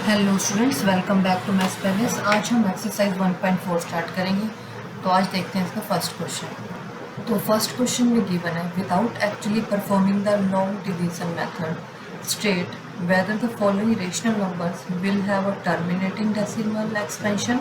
Hello students, welcome back to maths palace. आज हम exercise 1.4 start करेंगे। तो आज देखते हैं इसका फर्स्ट क्वेश्चन। तो फर्स्ट क्वेश्चन में गिवन है, without actually performing the long division method state whether the following rational numbers will have a terminating decimal expansion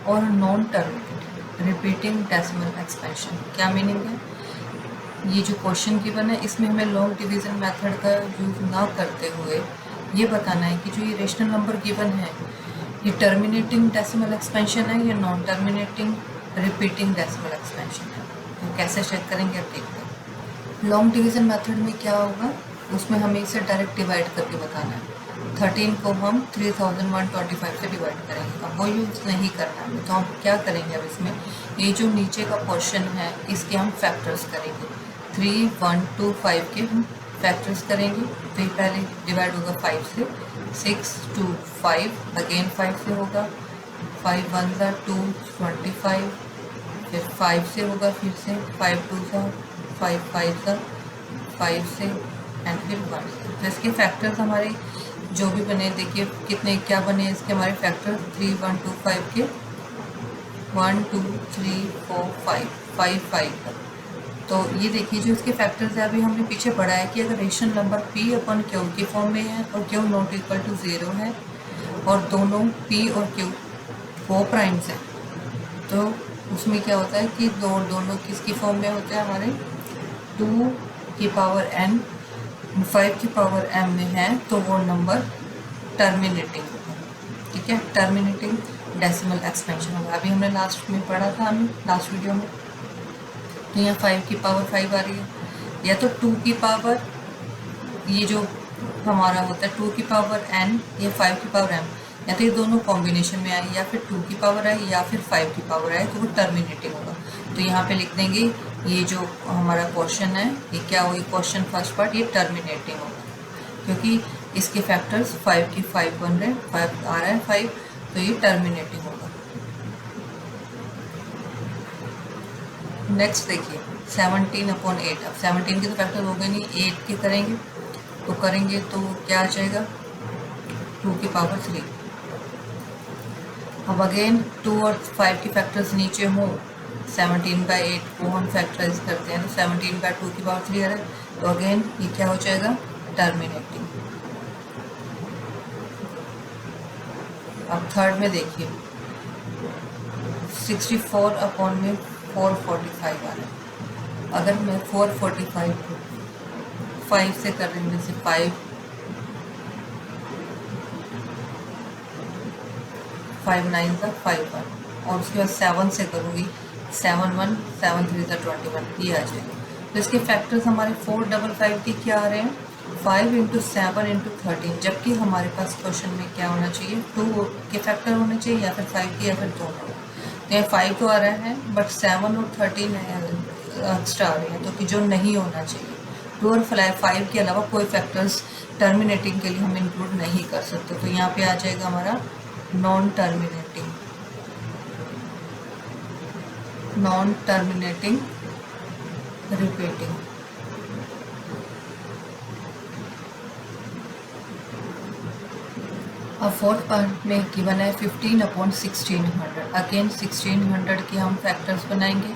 और non terminating repeating decimal expansion. क्या मीनिंग है? ये जो क्वेश्चन गिवन है इसमें हमें लॉन्ग डिवीजन मेथड का यूज़ ना करते हुए ये बताना है कि जो ये रेशनल नंबर गिवन है ये टर्मिनेटिंग डेसिमल एक्सपेंशन है या non terminating repeating decimal expansion है। तो कैसे चेक करेंगे अब देखते हैं। लॉन्ग डिवीजन मेथड में क्या होगा, उसमें हमें इसे डायरेक्ट डिवाइड करके बताना है। 13 को हम 3125 से डिवाइड करेंगे। अब वो यूज़ नहीं करना है तो हम क्या करेंगे, अब इसमें ये जो नीचे का पोर्शन है इसके हम फैक्टर्स करेंगे। 3, 1, 2, 5 के हम फैक्टर्स करेंगे। तो ये पहले डिवाइड होगा 5 से, 6, 2, 5, अगेन 5 से होगा, 5 1 ज़ा 2, 25, फिर 5 से होगा, फिर से 5 2 ज़ा 5, 5 ज़ा 5 से एंड फिर 1 से। तो इसके फैक्टर्स हमारे जो भी बने, देखिए कितने क्या बने इसके हमारे फैक्टर 3 1 2 5 के 1 2 3 4 5 5 5। तो ये देखिए जो इसके फैक्टर्स है, अभी हमने पीछे पढ़ा है कि अगर रेशनल नंबर p अपन q के फॉर्म में है और q नॉट इक्वल टू 0 है और दोनों p और q को प्राइम्स हैं, तो उसमें क्या होता है कि दोनों किसकी फॉर्म में होते हैं, हमारे 2 की पावर n 5 की पावर m में है, तो वो नंबर टर्मिनेटिंग होगा। ठीक है, टर्मिनेटिंग डेसिमल एक्सपेंशन होगा। अभी हमने लास्ट में पढ़ा था, हमें लास्ट वीडियो में, तो यहाँ 5 की पावर 5 आ रही है, या तो 2 की पावर, ये जो हमारा होता है 2 की पावर n या 5 की पावर m, या तो ये दोनों कॉम्बिनेशन में आए, या फिर 2 की पावर आए या फिर 5 की पावर आए, तो वो टर्मिनेटिंग होगा। तो यहाँ पे लिख देंगे ये जो हमारा क्वेश्चन है ये क्या होगी, क्वेश्चन फर्स्ट पार्ट ये टर्मिनेटिंग होगा, क्योंकि इसके फैक्टर्स 5 की 5 बन रहे हैं, 5 आ रहा है 5, तो ये टर्मिनेटिंग होगा। नेक्स्ट देखिए 17/8। अब 17 के तो फैक्टर हो गए नहीं, 8 के करेंगे तो क्या आ जाएगा 2 की पावर 3। अब अगेन 2 और 5 के फैक्टर्स नीचे हों, 17/8 को हम फैक्टराइज करते हैं तो 17/2 की पावर 3 आ रहा है, तो अगेन ये क्या हो जाएगा टर्मिनेटिंग। अब थर्ड में देखिए 64/445 आ रहा है। अगर मैं 445 को 5 से कर रही हूँ, जैसे 5 9 ज़ा 5 1, और उसके बाद 7 से करूँगी 7 1 7 3 ज़ा 21, ये आ जाएगा। तो इसके फैक्टर्स हमारे 455 के क्या आ रहे हैं, 5 × 7 × 13, जबकि हमारे पास क्वेश्चन में क्या होना चाहिए, 2 के फैक्टर होने चाहिए, या फिर 5 के या फिर दोनों। तो यहाँ 5 तो आ रहा है बट 7 और 13 एक्स्ट्रा आ रहे हैं, तो कि जो नहीं होना चाहिए। 2 और 5 के अलावा कोई फैक्टर्स टर्मिनेटिंग के लिए हम इंक्लूड नहीं कर सकते, तो यहाँ पे आ जाएगा हमारा नॉन टर्मिनेटिंग रिपीटिंग। अब फोर्थ पार्ट में गिवन है 15/1600। अगेन 1600 के हम फैक्टर्स बनाएंगे,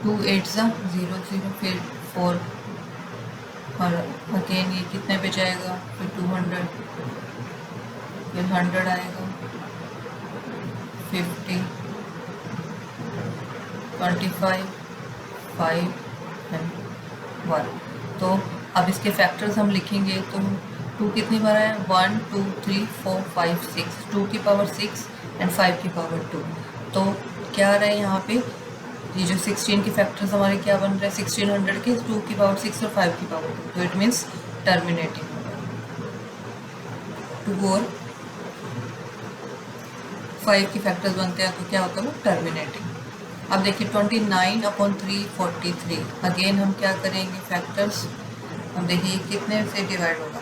2 8 ज़ा 0 0, फिर 4, और अगेन ये कितने पे जाएगा, फिर 200, फिर 100 आएगा, 50, 25, 5 एंड 1। तो अब इसके फैक्टर्स हम लिखेंगे तो 2 कितनी बार है, 1 2 3 4 5 6, 2 की पावर 6 एंड 5 की पावर 2। तो क्या आ रहा है यहाँ पे, ये जो 16 के फैक्टर्स हमारे क्या बन रहे हैं, 1600 के 2 की पावर 6 और 5 की पावर 2, तो इट मीन्स टर्मिनेटिंग। 2 और 5 के फैक्टर्स बनते हैं तो क्या होता है वो टर्मिनेटिंग। अब देखिए 29/343, अगेन हम क्या करेंगे फैक्टर्स। अब देखिए कितने से डिवाइड होगा,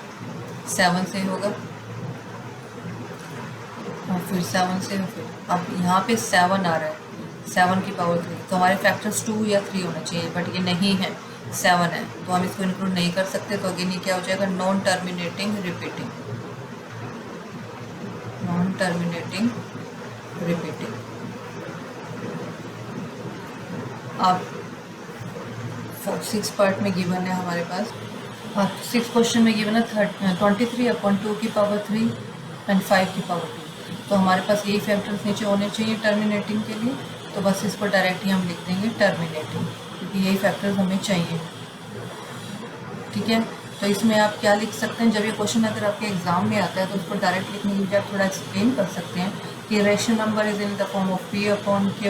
7 से होगा, और फिर 7 से, फिर अब यहाँ पे 7 आ रहा है, 7 की पावर 3, तो हमारे फैक्टर्स 2 या 3 होना चाहिए, बट ये नहीं है, 7 है, तो हम इसको इंक्लूड नहीं कर सकते। तो अगेन ये क्या हो जाएगा non terminating repeating. Terminating repeating. अब 6 पार्ट में गिवन है हमारे पास, 6 क्वेश्चन में गिवन है 23/2 की पावर 3 एंड 5 की पावर 2। तो हमारे पास यही फैक्टर्स नीचे होने चाहिए टर्मिनेटिंग के लिए, तो बस इसको डायरेक्टली हम लिख देंगे टर्मिनेटिंग, क्योंकि यही फैक्टर्स हमें चाहिए। ठीक है, तो इसमें आप क्या लिख सकते हैं, जब ये क्वेश्चन अगर आपके एग्जाम में आता है तो उसको डायरेक्ट लिखने के लिए आप थोड़ा एक्सप्लेन कर सकते हैं कि rational number is in the form of P upon Q,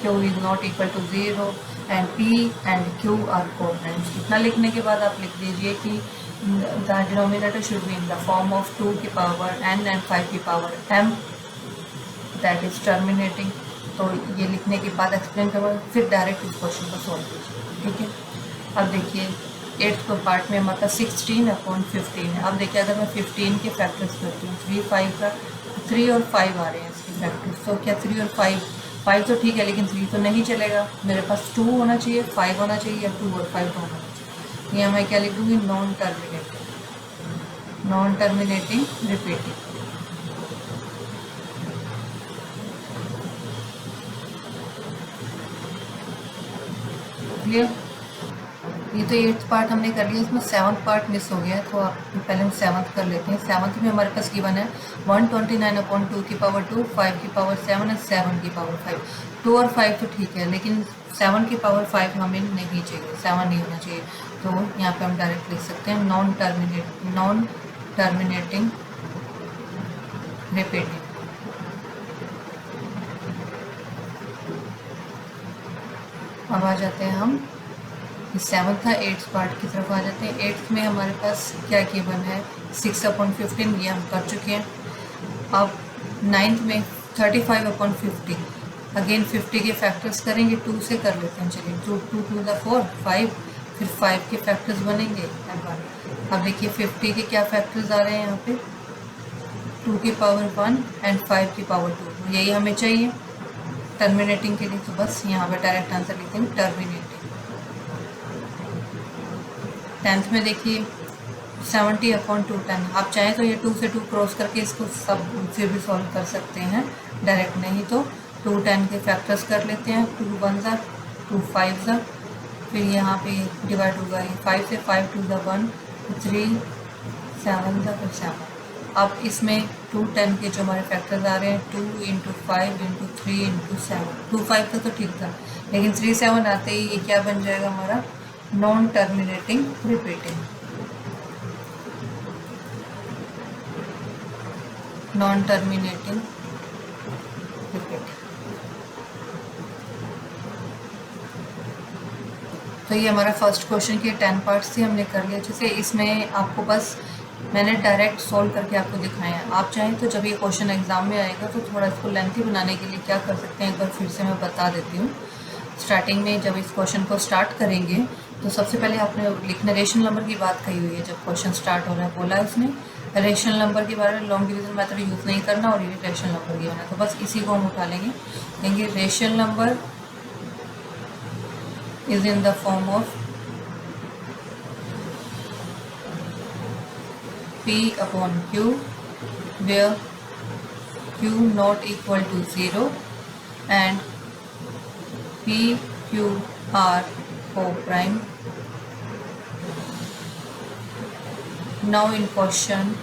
Q is not equal to 0 and P and Q are coordinates. इतना लिखने के बाद आप लिख दीजिए कि the denominator should be in the form of 2 की पावर n एंड 5 की power m, that is terminating. तो ये लिखने के बाद एक्सप्लेन करवा फिर डायरेक्ट इस क्वेश्चन को सॉल्व कीजिए। ठीक है, अब देखिए 8th पार्ट में हमारा 16/15 है। अब देखिए अगर मैं 15 के फैक्टर्स करती हूँ, 3 5 का 3 और 5 आ रहे हैं इसके फैक्टर्स, तो क्या 3 और 5 तो ठीक है, लेकिन 3 तो नहीं चलेगा, मेरे पास 2 होना चाहिए, 5 होना चाहिए, या 2 और 5 होना चाहिए। ये मैं क्या लिख दूँगी, नॉन टर्मिनेटिंग रिपीटिंग। क्लियर, ये तो 8th पार्ट हमने कर लिया, इसमें 7th पार्ट मिस हो गया है, तो आप पहले हम 7th कर लेते हैं। 7th में हमारे पास गिवन है 129/2 की पावर 2, 5 की पावर 7 और 7 की पावर 5। 2 और 5 तो ठीक है, लेकिन 7 की पावर 5 हमें नहीं चाहिए, 7 नहीं होना चाहिए। तो यहाँ पे हम डायरेक्ट लिख सकते हैं नॉन टर्मिनेटिंग रिपीटिंग। अब आ जाते हैं हम 7th था, 8th पार्ट की तरफ आ जाते हैं। 8th में हमारे पास क्या गिवन है, 6/15, ये हम कर चुके हैं। अब 9th में 35/50, अगेन 50 के फैक्टर्स करेंगे, 2 से कर लेते हैं। चलिए 2 2 × 4 5, फिर 5 के फैक्टर्स बनेंगे एंड 1। अब देखिए 50 के क्या फैक्टर्स आ रहे हैं यहाँ पे, 2 की पावर 1 एंड 5 की पावर 2, यही हमें चाहिए टर्मिनेटिंग के लिए। तो बस यहाँ पे डायरेक्ट आंसर लिखते हैं टर्मिनेटिंग। 10th में देखिए 70/210, आप चाहें तो ये 2 से 2 क्रॉस करके इसको सब फिर भी सॉल्व कर सकते हैं डायरेक्ट, नहीं तो 2 10 के फैक्टर्स कर लेते हैं, 2 1 ज़ा 2 5 ज़ा, फिर यहाँ पे डिवाइड होगा ये 5 से, 5 2 ज़ा 1, 3 7 ज़ा फिर 7। अब इसमें 2 10 के जो हमारे फैक्टर्स आ रहे हैं 2 × 5 × 3 × 7, 2 5 का तो ठीक था, लेकिन 3 7 आते ही ये क्या बन जाएगा हमारा, non terminating repeating. Non terminating repeating. तो ये हमारा फर्स्ट क्वेश्चन के 10 पार्ट्स थे, हमने कर लिया अच्छे से। इसमें आपको बस मैंने डायरेक्ट सॉल्व करके आपको दिखाया है। आप चाहें तो जब ये क्वेश्चन एग्जाम में आएगा तो थोड़ा इसको लेंथी बनाने के लिए क्या कर सकते हैं, एक बार फिर से मैं बता देती हूँ। स्टार्टिंग में जब इस क्वेश्चन को स्टार्ट करेंगे तो सबसे पहले आपने लिखना, रेशनल नंबर की बात कही हुई है जब क्वेश्चन स्टार्ट हो रहा है, बोला है उसने रेशनल नंबर के बारे में लॉन्ग डिवीजन मेथड यूज़ नहीं करना, और ये रेशनल नंबर गिवन है, तो बस इसी को हम उठा लेंगे, कहेंगे rational number is in the form of P/Q where Q not equal to 0 and P Q are co-prime. Now in question,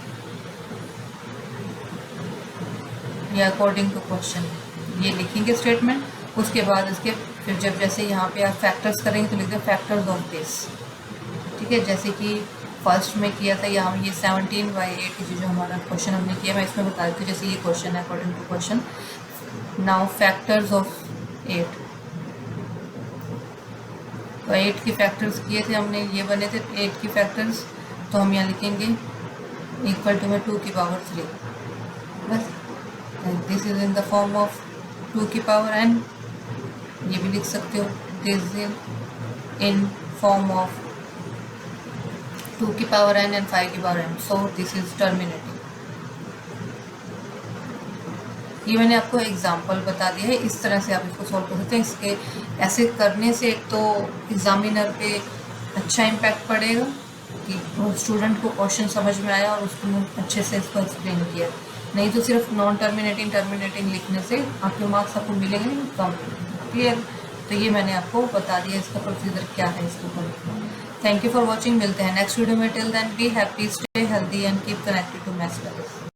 या अकॉर्डिंग टू क्वेश्चन ये लिखेंगे स्टेटमेंट, उसके बाद इसके फिर जब जैसे यहाँ पे आप फैक्टर्स करेंगे तो लिखते हैं फैक्टर्स ऑफ दिस। ठीक है, जैसे कि फर्स्ट में किया था यहाँ ये 17/8 जो हमारा क्वेश्चन हमने किया, मैं इसमें बता देती हूँ जैसे ये क्वेश्चन है according to question. Now factors of 8, तो 8 के फैक्टर्स किए थे हमने, ये बने थे 8 के फैक्टर्स, तो हम यहाँ लिखेंगे इक्वल टू में 2 की पावर 3, बस this is in the form of 2 की पावर n, ये भी लिख सकते हो this is in form of 2 की पावर n एंड 5 की power n, so this is terminating. ये मैंने आपको एग्जांपल बता दिया है, इस तरह से आप इसको सॉल्व कर सकते हैं। इसके ऐसे करने से एक तो एग्जामिनर पे अच्छा इम्पैक्ट पड़ेगा कि स्टूडेंट को क्वेश्चन समझ में आया और उसको अच्छे से इसको एक्सप्लेन किया। नहीं तो सिर्फ नॉन टर्मिनेटिंग टर्मिनेटिंग लिखने से आपके मार्क्स आपको मिलेंगे नहीं कम। क्लियर? तो ये मैंने आपको बता दिया इसका प्रोसीजर क्या है इसके ऊपर। थैंक यू फॉर वॉचिंग, मिलते हैं नेक्स्ट वीडियो में। Till then be happy, stay healthy and keep connected to maths.